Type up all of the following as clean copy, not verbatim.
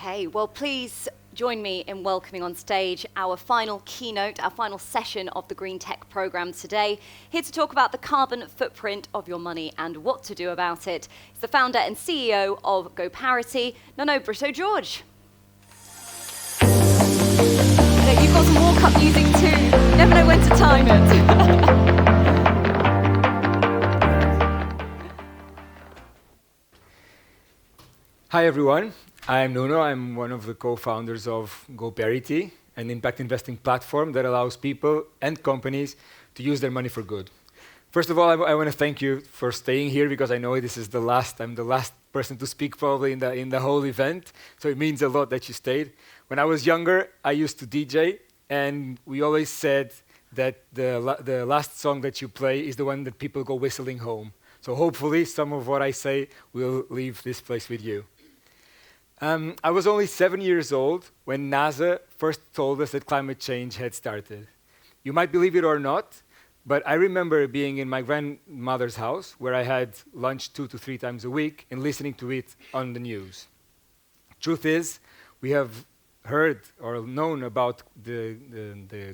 Okay, well, please join me in welcoming on stage our final keynote, our final session of the Green Tech program today. Here to talk about the carbon footprint of your money and what to do about it is the founder and CEO of Goparity, Nuno Brito Jorge. You've got some walk-up music too. You never know when to time it. Hi everyone, I'm Nuno. I'm one of the co-founders of Goparity, an impact investing platform that allows people and companies to use their money for good. First of all, I want to thank you for staying here because I know this is I'm the last person to speak probably in the whole event, so it means a lot that you stayed. When I was younger, I used to DJ, and we always said that the last song that you play is the one that people go whistling home. So hopefully some of what I say will leave this place with you. I was only 7 years old when NASA first told us that climate change had started. You might believe it or not, but I remember being in my grandmother's house where I had lunch 2 to 3 times a week and listening to it on the news. Truth is, we have heard or known about the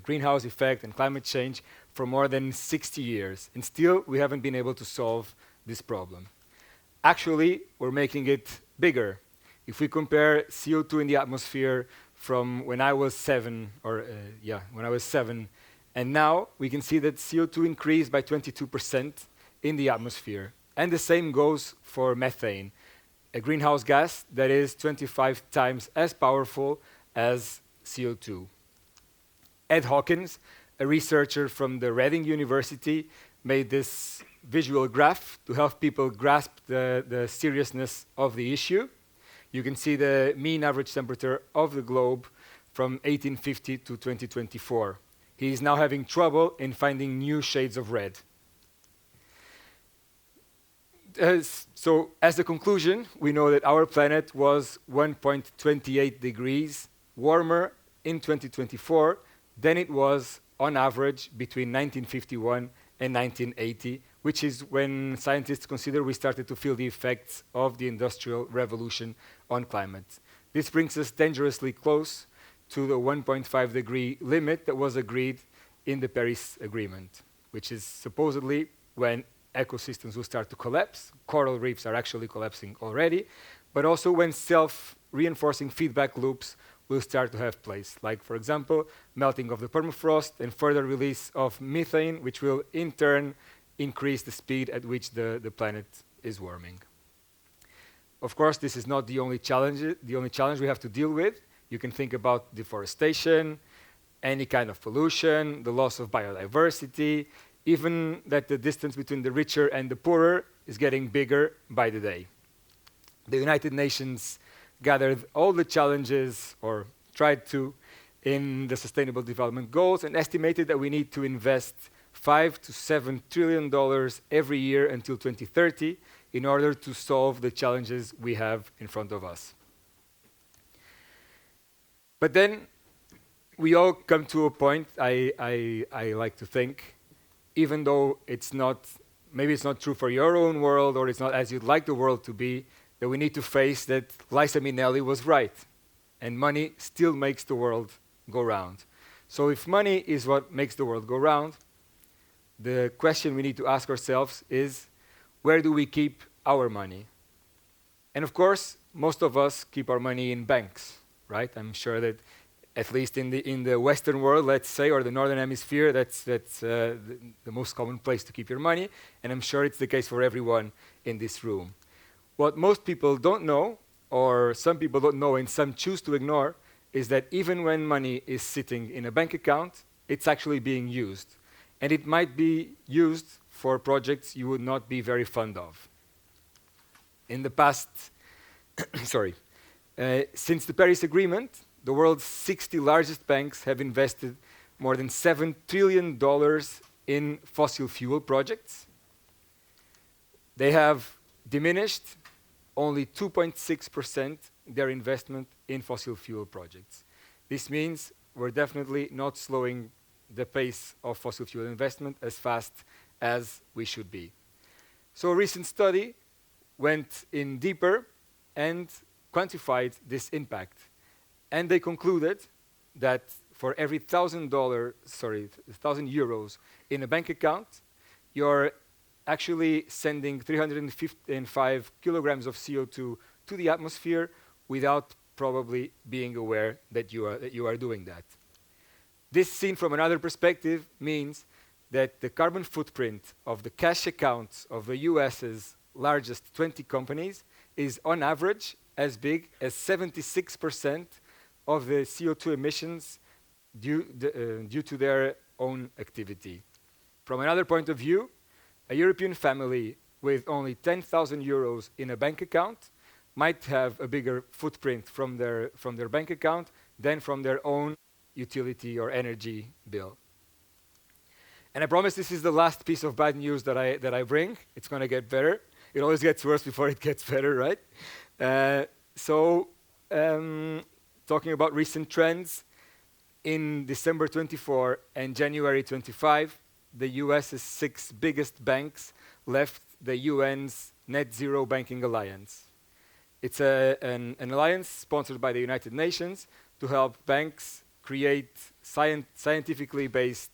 greenhouse effect and climate change for more than 60 years, and still we haven't been able to solve this problem. Actually, we're making it bigger. If we compare CO2 in the atmosphere from when I was seven, and now we can see that CO2 increased by 22% in the atmosphere. And the same goes for methane, a greenhouse gas that is 25 times as powerful as CO2. Ed Hawkins, a researcher from the Reading University, made this visual graph to help people grasp the seriousness of the issue. You can see the mean average temperature of the globe from 1850 to 2024. He is now having trouble in finding new shades of red. So as a conclusion, we know that our planet was 1.28 degrees warmer in 2024 than it was on average between 1951 and 1980, which is when scientists consider we started to feel the effects of the Industrial Revolution on climate. This brings us dangerously close to the 1.5 degree limit that was agreed in the Paris Agreement, which is supposedly when ecosystems will start to collapse. Coral reefs are actually collapsing already, but also when self-reinforcing feedback loops will start to have place, like, for example, melting of the permafrost and further release of methane, which will in turn increase the speed at which the planet is warming. Of course, this is not the only challenge we have to deal with. You can think about deforestation, any kind of pollution, the loss of biodiversity, even that the distance between the richer and the poorer is getting bigger by the day. The United Nations gathered all the challenges, or tried to, in the Sustainable Development Goals and estimated that we need to invest $5 to $7 trillion every year until 2030 in order to solve the challenges we have in front of us. But then we all come to a point, I like to think, even though maybe it's not true for your own world or it's not as you'd like the world to be, that we need to face that Liza Minnelli was right, and money still makes the world go round. So if money is what makes the world go round, the question we need to ask ourselves is, where do we keep our money? And of course, most of us keep our money in banks, right? I'm sure that at least in the Western world, let's say, or the Northern Hemisphere, that's the most common place to keep your money, and I'm sure it's the case for everyone in this room. What most people don't know, or some people don't know and some choose to ignore, is that even when money is sitting in a bank account, it's actually being used. And it might be used for projects you would not be very fond of. In the past, since the Paris Agreement, the world's 60 largest banks have invested more than $7 trillion in fossil fuel projects. They have diminished only 2.6% their investment in fossil fuel projects. This means we're definitely not slowing the pace of fossil fuel investment as fast as we should be. So a recent study went in deeper and quantified this impact. And they concluded that for every €1,000 in a bank account, you're actually sending 305 kilograms of CO2 to the atmosphere without probably being aware that you are doing that. This, seen from another perspective, means that the carbon footprint of the cash accounts of the US's largest 20 companies is on average as big as 76% of the CO2 emissions due to their own activity. From another point of view, a European family with only €10,000 in a bank account might have a bigger footprint from their bank account than from their own utility or energy bill. And I promise this is the last piece of bad news that I bring. It's going to get better. It always gets worse before it gets better, right? Talking about recent trends, in December 24 and January 25, the US's 6 biggest banks left the UN's Net Zero Banking Alliance. It's an alliance sponsored by the United Nations to help banks create scientifically based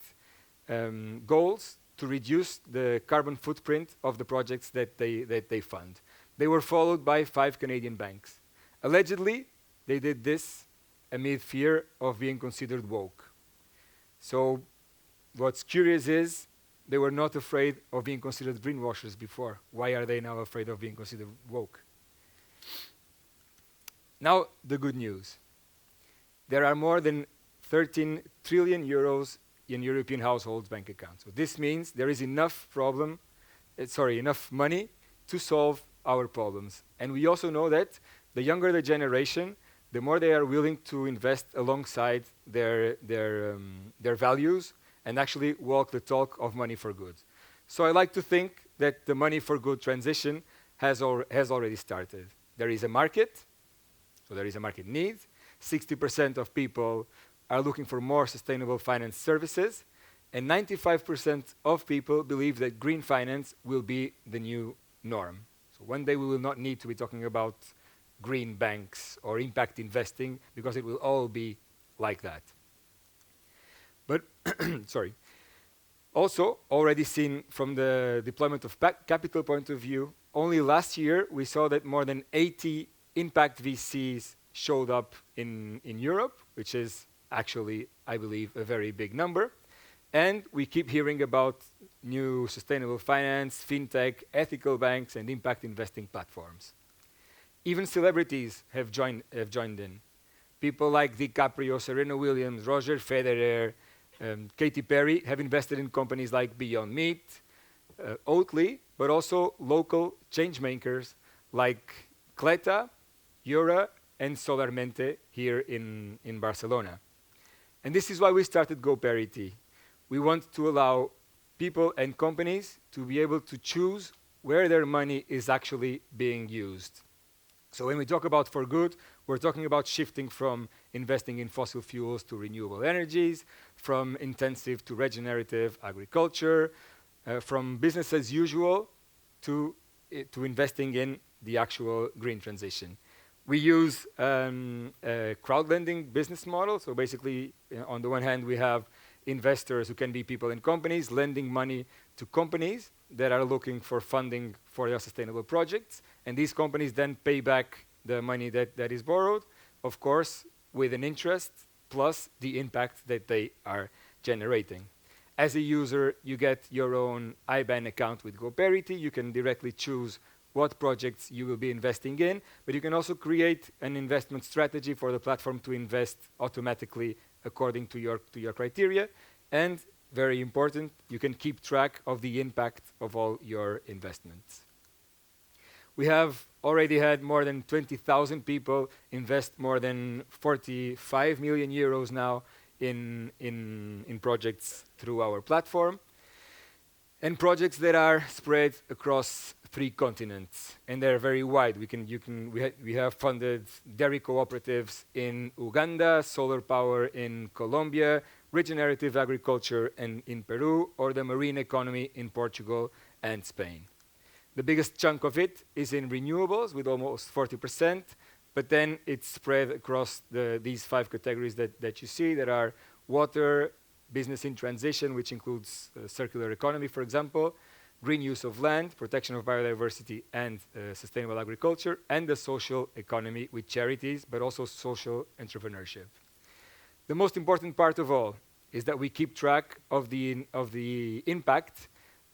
goals to reduce the carbon footprint of the projects that they fund. They were followed by 5 Canadian banks. Allegedly, they did this amid fear of being considered woke. So what's curious is they were not afraid of being considered greenwashers before. Why are they now afraid of being considered woke? Now, the good news. There are more than 13 trillion euros in European households' bank accounts. So this means there is enough money to solve our problems. And we also know that the younger the generation, the more they are willing to invest alongside their values and actually walk the talk of money for good. So I like to think that the money for good transition has already started. There is a market, so there is a market need. 60% of people are looking for more sustainable finance services, and 95% of people believe that green finance will be the new norm. So one day we will not need to be talking about green banks or impact investing because it will all be like that. But, also, already seen from the deployment of capital point of view, only last year we saw that more than 80 impact VCs showed up in Europe, which is actually, I believe, a very big number. And we keep hearing about new sustainable finance, fintech, ethical banks, and impact investing platforms. Even celebrities have joined in. People like DiCaprio, Serena Williams, Roger Federer, Katy Perry have invested in companies like Beyond Meat, Oatly, but also local change makers like Cleta, Yura, and Solarmente here in Barcelona. And this is why we started Goparity. We want to allow people and companies to be able to choose where their money is actually being used. So when we talk about for good, we're talking about shifting from investing in fossil fuels to renewable energies, from intensive to regenerative agriculture, from business as usual to investing in the actual green transition. We use a crowd lending business model. So basically, on the one hand, we have investors who can be people and companies lending money to companies that are looking for funding for their sustainable projects. And these companies then pay back the money that is borrowed, of course, with an interest plus the impact that they are generating. As a user, you get your own IBAN account with Goparity. You can directly choose what projects you will be investing in, but you can also create an investment strategy for the platform to invest automatically according to your criteria. And very important, you can keep track of the impact of all your investments. We have already had more than 20,000 people invest more than 45 million euros now in projects through our platform. And projects that are spread across 3 continents, and they're very wide. We have funded dairy cooperatives in Uganda, solar power in Colombia, regenerative agriculture in Peru, or the marine economy in Portugal and Spain. The biggest chunk of it is in renewables with almost 40%, but then it's spread across these 5 categories that you see. That are water, business in transition, which includes circular economy, for example, green use of land, protection of biodiversity, and sustainable agriculture, and the social economy with charities, but also social entrepreneurship. The most important part of all is that we keep track of the impact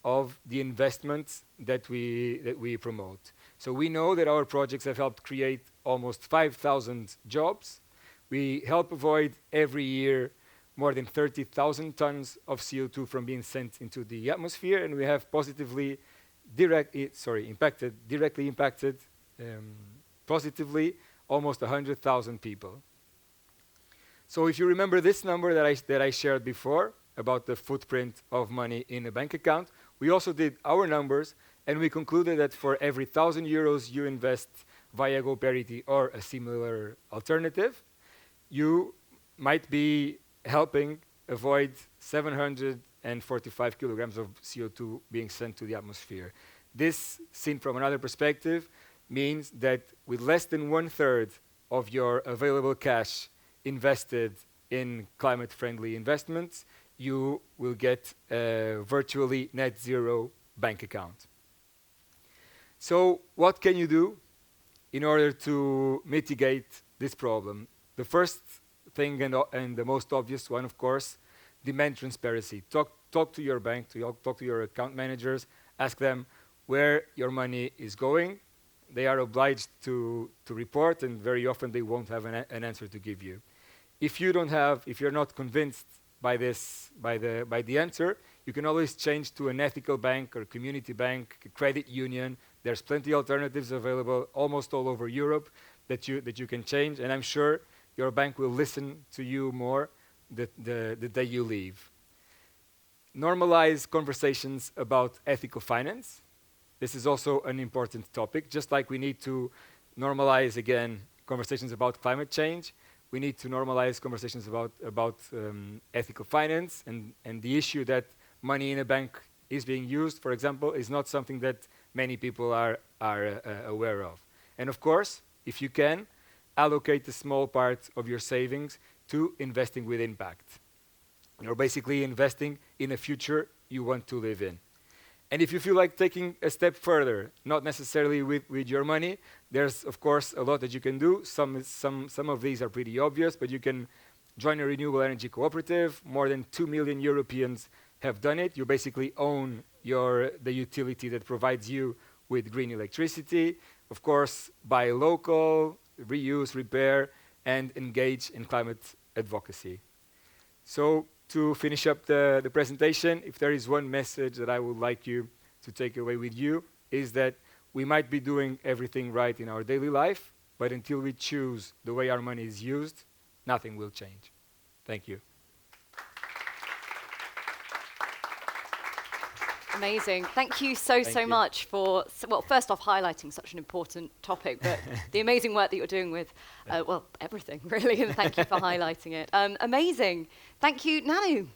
of the investments that we promote. So we know that our projects have helped create almost 5,000 jobs. We help avoid every year more than 30,000 tons of CO2 from being sent into the atmosphere, and we have directly impacted positively almost 100,000 people. So if you remember this number that I shared before about the footprint of money in a bank account, we also did our numbers, and we concluded that for every 1,000 euros you invest via Goparity or a similar alternative, you might be helping avoid 745 kilograms of CO2 being sent to the atmosphere. This, seen from another perspective, means that with less than 1/3 of your available cash invested in climate-friendly investments, you will get a virtually net zero bank account. So what can you do in order to mitigate this problem? The first thing and the most obvious one, of course, demand transparency. Talk to your bank, talk to your account managers, ask them where your money is going. They are obliged to report, and very often they won't have an answer to give you. If you're not convinced by the answer, you can always change to an ethical bank or community bank, a credit union. There's plenty of alternatives available almost all over Europe that you can change, and I'm sure your bank will listen to you more the day you leave. Normalize conversations about ethical finance. This is also an important topic. Just like we need to normalize, again, conversations about climate change, we need to normalize conversations about ethical finance, and the issue that money in a bank is being used, for example, is not something that many people are aware of. And of course, if you can, allocate a small part of your savings to investing with impact. You're basically investing in a future you want to live in. And if you feel like taking a step further, not necessarily with your money, there's of course a lot that you can do. Some of these are pretty obvious, but you can join a renewable energy cooperative. More than 2 million Europeans have done it. You basically own the utility that provides you with green electricity. Of course, buy local, reuse, repair, and engage in climate advocacy. So to finish up the presentation, if there is one message that I would like you to take away with you, is that we might be doing everything right in our daily life, but until we choose the way our money is used, nothing will change. Thank you. Amazing. Thank you so much for, well, first off, highlighting such an important topic, but the amazing work that you're doing with, well, everything, really, and thank you for highlighting it. Amazing. Thank you, Nuno.